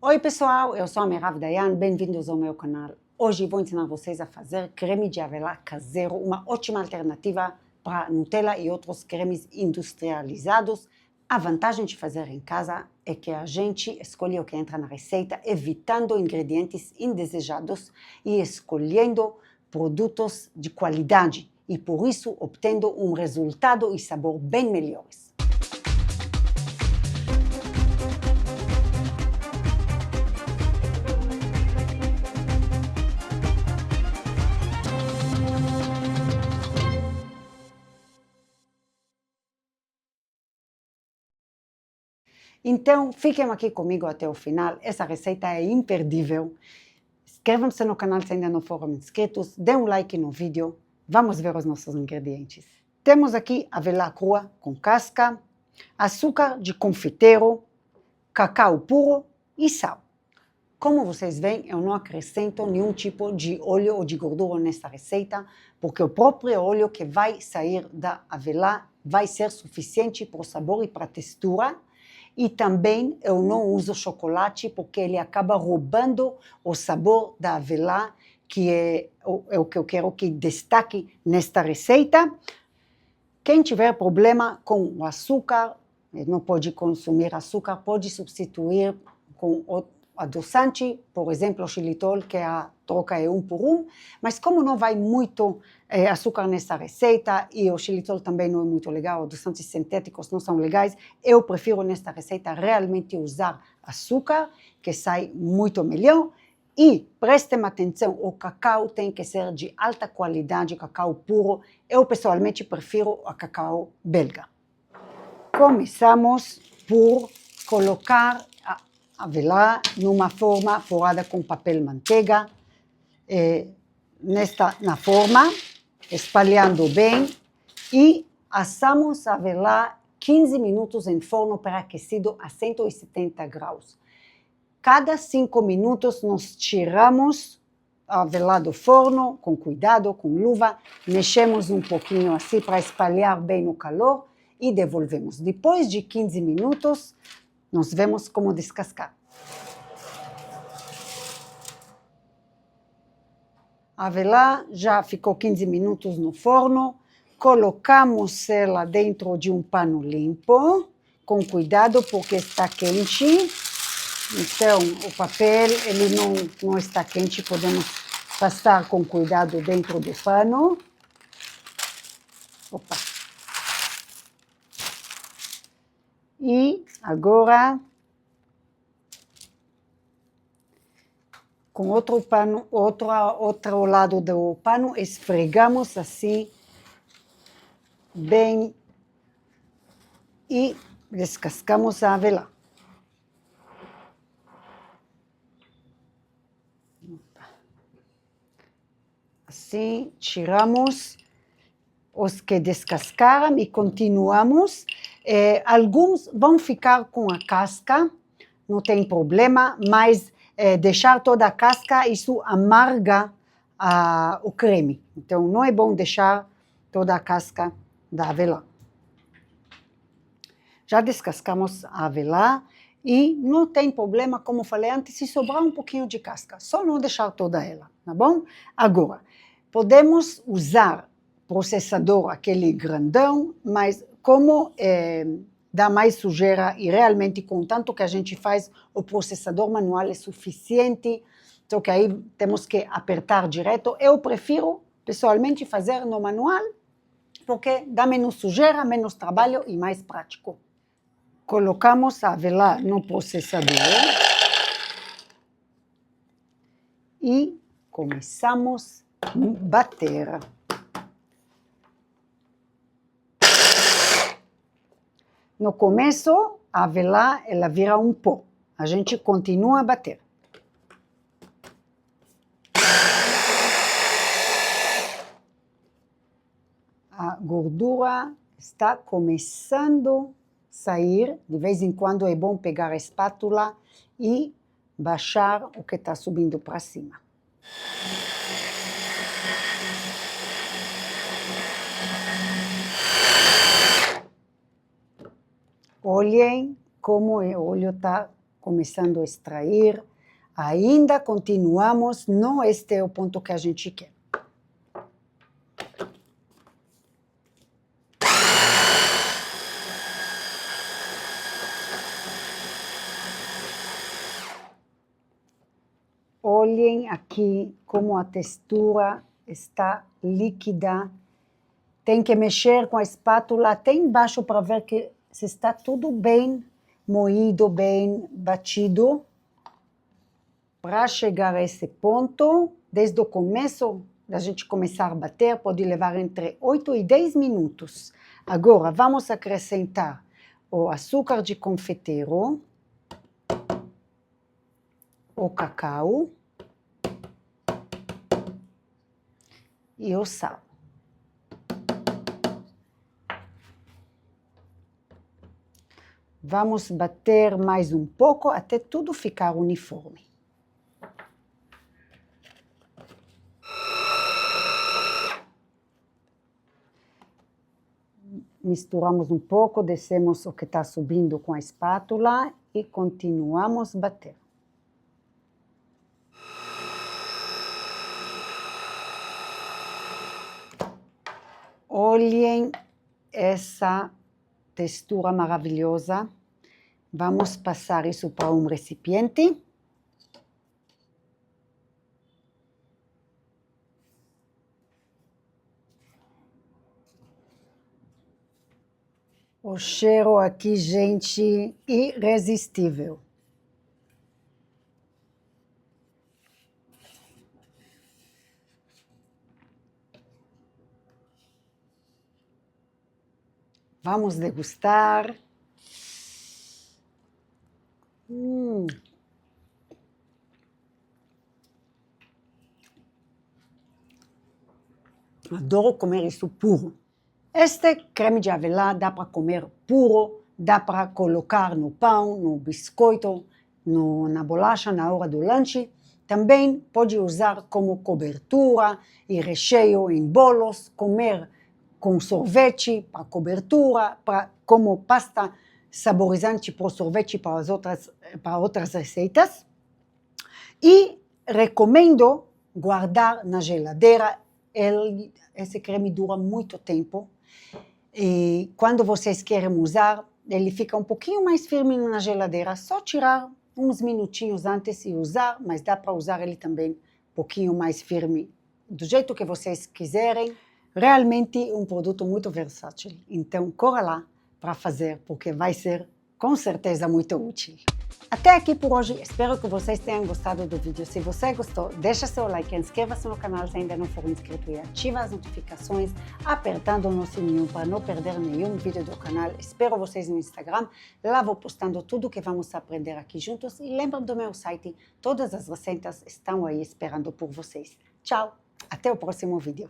Oi pessoal, eu sou a Merav Dayan, bem-vindos ao meu canal. Hoje vou ensinar vocês a fazer creme de avelã caseiro, uma ótima alternativa para Nutella e outros cremes industrializados. A vantagem de fazer em casa é que a gente escolhe o que entra na receita, evitando ingredientes indesejados e escolhendo produtos de qualidade e por isso obtendo um resultado e sabor bem melhores. Então, fiquem aqui comigo até o final, essa receita é imperdível. Inscrevam-se no canal se ainda não foram inscritos, dê um like no vídeo, vamos ver os nossos ingredientes. Temos aqui avelã crua com casca, açúcar de confeiteiro, cacau puro e sal. Como vocês veem, eu não acrescento nenhum tipo de óleo ou de gordura nesta receita, porque o próprio óleo que vai sair da avelã vai ser suficiente para o sabor e para a textura. E também eu não uso chocolate porque ele acaba roubando o sabor da avelã, que é o que eu quero que destaque nesta receita. Quem tiver problema com o açúcar, não pode consumir açúcar, pode substituir com adoçante, por exemplo, o xilitol, que a troca é 1 por 1, mas como não vai muito açúcar nessa receita e o xilitol também não é muito legal, adoçantes sintéticos não são legais, eu prefiro nesta receita realmente usar açúcar, que sai muito melhor. E prestem atenção, o cacau tem que ser de alta qualidade, cacau puro. Eu pessoalmente prefiro o cacau belga. Começamos por colocar a avelã numa forma forrada com papel manteiga, na forma, espalhando bem, e assamos a avelã 15 minutos em forno pré-aquecido a 170 graus. Cada 5 minutos nós tiramos a avelã do forno, com cuidado, com luva, mexemos um pouquinho assim para espalhar bem o calor e devolvemos. Depois de 15 minutos, nós vemos como descascar. A avelã já ficou 15 minutos no forno, colocamos ela dentro de um pano limpo, com cuidado porque está quente. Então, o papel ele não está quente, podemos passar com cuidado dentro do pano. Opa. E agora, com outro pano, outro lado do pano, esfregamos assim, bem, e descascamos a avelã. Assim, tiramos os que descascaram e continuamos. Alguns vão ficar com a casca, não tem problema, mas deixar toda a casca, isso amarga o creme. Então, não é bom deixar toda a casca da avelã. Já descascamos a avelã e não tem problema, como falei antes, se sobrar um pouquinho de casca, só não deixar toda ela, tá bom? Agora, podemos usar processador, aquele grandão, mas como dá mais sujeira e realmente com tanto que a gente faz, o processador manual é suficiente, só que aí temos que apertar direto. Eu prefiro, pessoalmente, fazer no manual, porque dá menos sujeira, menos trabalho e mais prático. Colocamos a avelã no processador e começamos a bater. No começo, a avelã ela vira um pó. A gente continua a bater. A gordura está começando a sair. De vez em quando é bom pegar a espátula e baixar o que está subindo para cima. Olhem como o óleo está começando a extrair. Ainda continuamos, não este é o ponto que a gente quer. Olhem aqui como a textura está líquida. Tem que mexer com a espátula até embaixo para ver que se está tudo bem moído, bem batido. Para chegar a esse ponto, desde o começo da gente começar a bater, pode levar entre 8 e 10 minutos. Agora, vamos acrescentar o açúcar de confeiteiro, o cacau e o sal. Vamos bater mais um pouco até tudo ficar uniforme. Misturamos um pouco, descemos o que está subindo com a espátula e continuamos a bater. Olhem essa textura maravilhosa. Vamos passar isso para um recipiente. O cheiro aqui, gente, irresistível. Vamos degustar. Adoro comer isso puro. Este creme de avelã dá para comer puro, dá para colocar no pão, no biscoito, na bolacha, na hora do lanche. Também pode usar como cobertura e recheio em bolos, comer com sorvete para cobertura, como pasta saborizante para o sorvete para outras receitas. E recomendo guardar na geladeira. Esse creme dura muito tempo. E quando vocês querem usar, ele fica um pouquinho mais firme na geladeira. Só tirar uns minutinhos antes e usar, mas dá para usar ele também um pouquinho mais firme, do jeito que vocês quiserem. Realmente um produto muito versátil. Então, corra lá para fazer, porque vai ser com certeza muito útil. Até aqui por hoje, espero que vocês tenham gostado do vídeo. Se você gostou, deixa seu like, inscreva-se no canal se ainda não for inscrito e ativa as notificações apertando o sininho para não perder nenhum vídeo do canal. Espero vocês no Instagram, lá vou postando tudo que vamos aprender aqui juntos. E lembrem do meu site, todas as receitas estão aí esperando por vocês. Tchau, até o próximo vídeo.